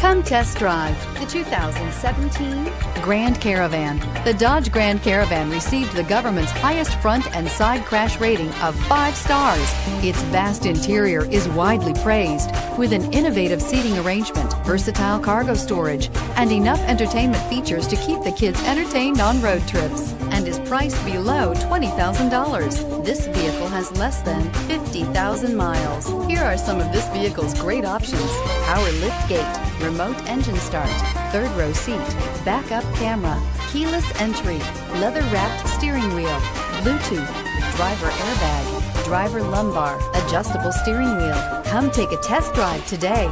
Come test drive the 2017 Grand Caravan. The Dodge Grand Caravan received the government's highest front and side crash rating of 5 stars. Its vast interior is widely praised, with an innovative seating arrangement, versatile cargo storage, and enough entertainment features to keep the kids entertained on road trips, and is priced below $20,000. This vehicle has less than 50,000 miles. Here are some of this vehicle's great options: power lift gate, remote engine start, third row seat, backup camera, keyless entry, leather wrapped steering wheel, Bluetooth, driver airbag, driver lumbar, adjustable steering wheel. Come take a test drive today.